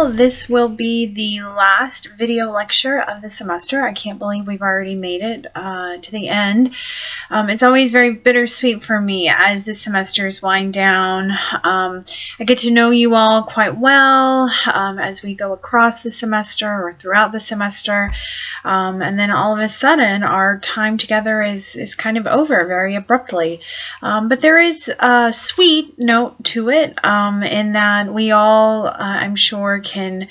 This will be the last video lecture of the semester. I can't believe we've already made it to the end. It's always very bittersweet for me as the semesters wind down. I get to know you all quite well as we go across the semester or throughout the semester. And then all of a sudden our time together is kind of over very abruptly. But there is a sweet note to it in that we all, I'm sure, can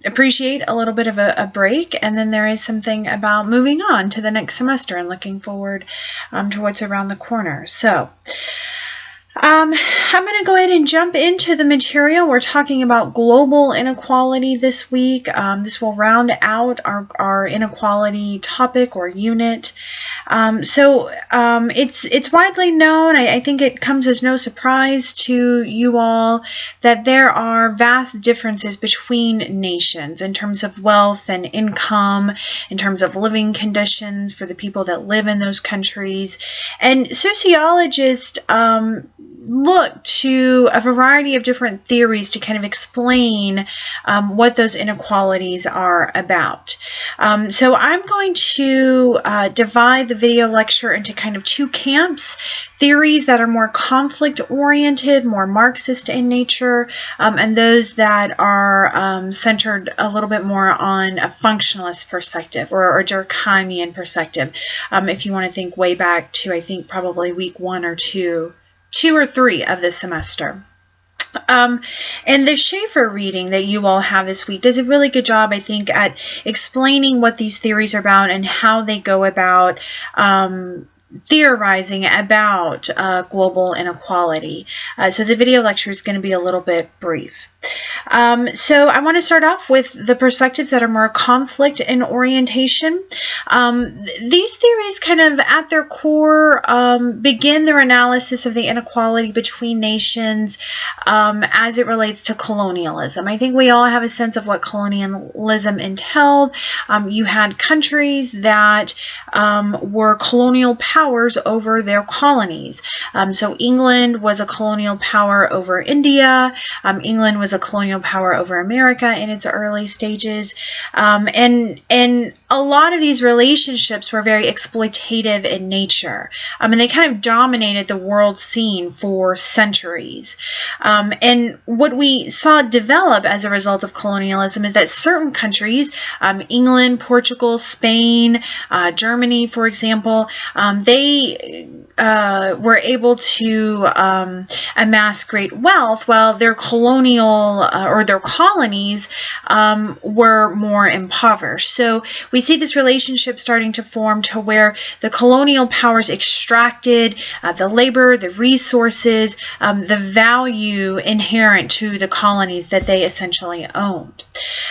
appreciate a little bit of a break, and then there is something about moving on to the next semester and looking forward to what's around the corner. So I'm going to go ahead and jump into the material. We're talking about global inequality this week. This will round out our inequality topic or unit. It's widely known, I think it comes as no surprise to you all, that there are vast differences between nations in terms of wealth and income, in terms of living conditions for the people that live in those countries. And sociologists look to a variety of different theories to kind of explain what those inequalities are about. So I'm going to divide the video lecture into kind of two camps: theories that are more conflict-oriented, more Marxist in nature, and those that are centered a little bit more on a functionalist perspective or Durkheimian perspective, if you want to think way back to, I think, probably week 1 or 2 or 3 of the semester. And the Schaefer reading that you all have this week does a really good job, I think, at explaining what these theories are about and how they go about theorizing about global inequality. So the video lecture is going to be a little bit brief. So I want to start off with the perspectives that are more conflict in orientation. These theories kind of at their core begin their analysis of the inequality between nations as it relates to colonialism. I think we all have a sense of what colonialism entailed. You had countries that were colonial powers over their colonies. So England was a colonial power over India. England was a colonial power over America in its early stages. And a lot of these relationships were very exploitative in nature. And they kind of dominated the world scene for centuries. And what we saw develop as a result of colonialism is that certain countries, England, Portugal, Spain, Germany, for example, they were able to amass great wealth while their colonial or their colonies were more impoverished. So we see this relationship starting to form to where the colonial powers extracted the labor, the resources, the value inherent to the colonies that they essentially owned.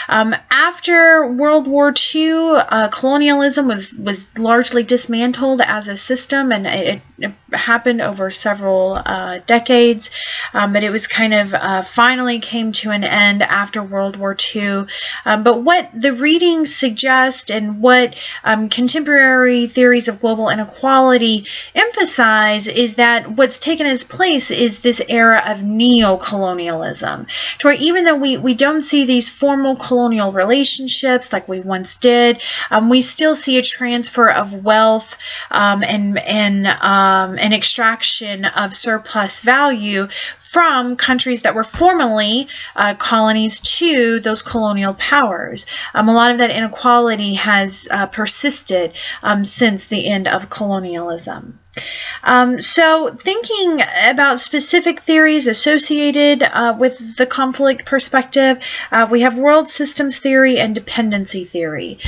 After World War II, colonialism was largely dismantled as a system, and it happened over several decades, but it was kind of finally came to an end after World War II. But what the readings suggest and what contemporary theories of global inequality emphasize is that what's taken its place is this era of neo-colonialism, to where even though we don't see these formal colonial relationships like we once did, we still see a transfer of wealth and extraction of surplus value from countries that were formerly colonies to those colonial powers. A lot of that inequality has persisted since the end of colonialism. So thinking about specific theories associated with the conflict perspective, we have world systems theory and dependency theory.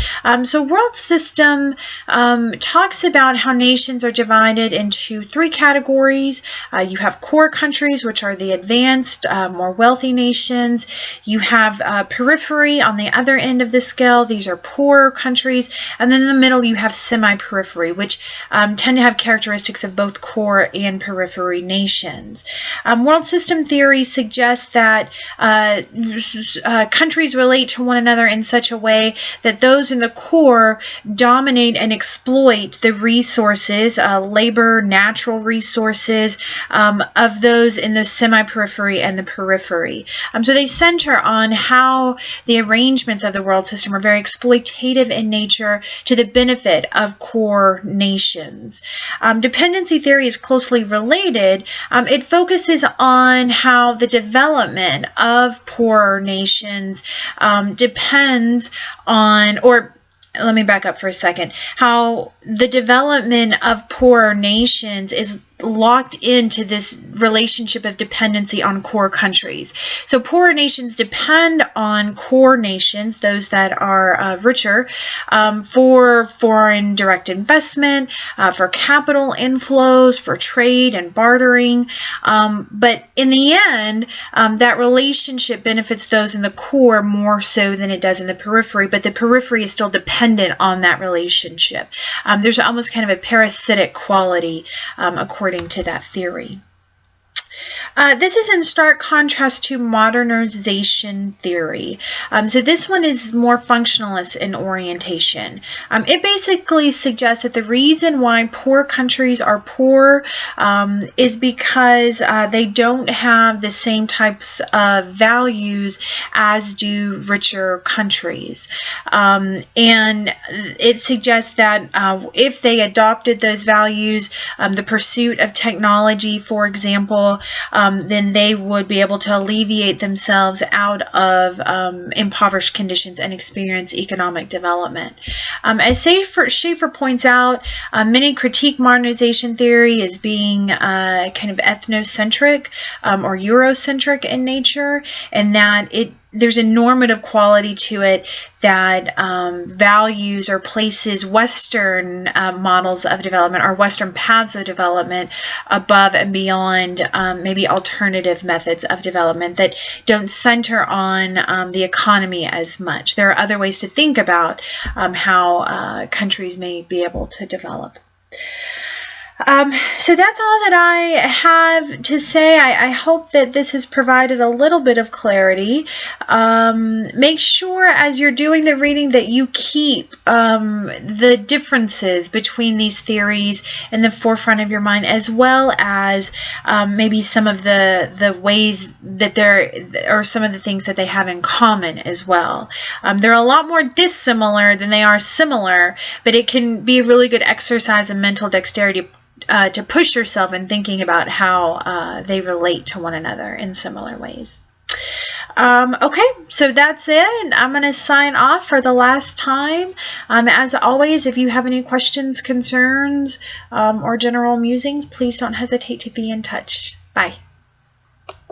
So world system talks about how nations are divided into 3 categories. You have core countries, which are the advanced, more wealthy nations. You have periphery on the other end of the scale. These are poorer countries. And then in the middle, you have semi-periphery, which tend to have characteristics characteristics of both core and periphery nations. World system theory suggests that countries relate to one another in such a way that those in the core dominate and exploit the resources, labor, natural resources, of those in the semi-periphery and the periphery. So they center on how the arrangements of the world system are very exploitative in nature to the benefit of core nations. Dependency theory is closely related. It focuses on how the development of poorer nations depends on, or let me back up for a second, how the development of poorer nations is locked into this relationship of dependency on core countries. So poorer nations depend on core nations, those that are richer, for foreign direct investment, for capital inflows, for trade and bartering. But in the end, that relationship benefits those in the core more so than it does in the periphery, but the periphery is still dependent on that relationship. There's almost kind of a parasitic quality according to that theory. This is in stark contrast to modernization theory. So this one is more functionalist in orientation. It basically suggests that the reason why poor countries are poor is because they don't have the same types of values as do richer countries. And it suggests that if they adopted those values, the pursuit of technology, for example, then they would be able to alleviate themselves out of impoverished conditions and experience economic development. As Schaeffer points out, many critique modernization theory as being kind of ethnocentric or Eurocentric in nature, and that there's a normative quality to it that values or places Western models of development or Western paths of development above and beyond maybe alternative methods of development that don't center on the economy as much. There are other ways to think about how countries may be able to develop. So that's all that I have to say. I hope that this has provided a little bit of clarity. Make sure as you're doing the reading that you keep the differences between these theories in the forefront of your mind, as well as maybe some of the ways that there are some of the things that they have in common as well. They're a lot more dissimilar than they are similar, but it can be a really good exercise in mental dexterity to push yourself in thinking about how they relate to one another in similar ways. Okay, so that's it. I'm going to sign off for the last time. As always, if you have any questions, concerns, or general musings, please don't hesitate to be in touch. Bye.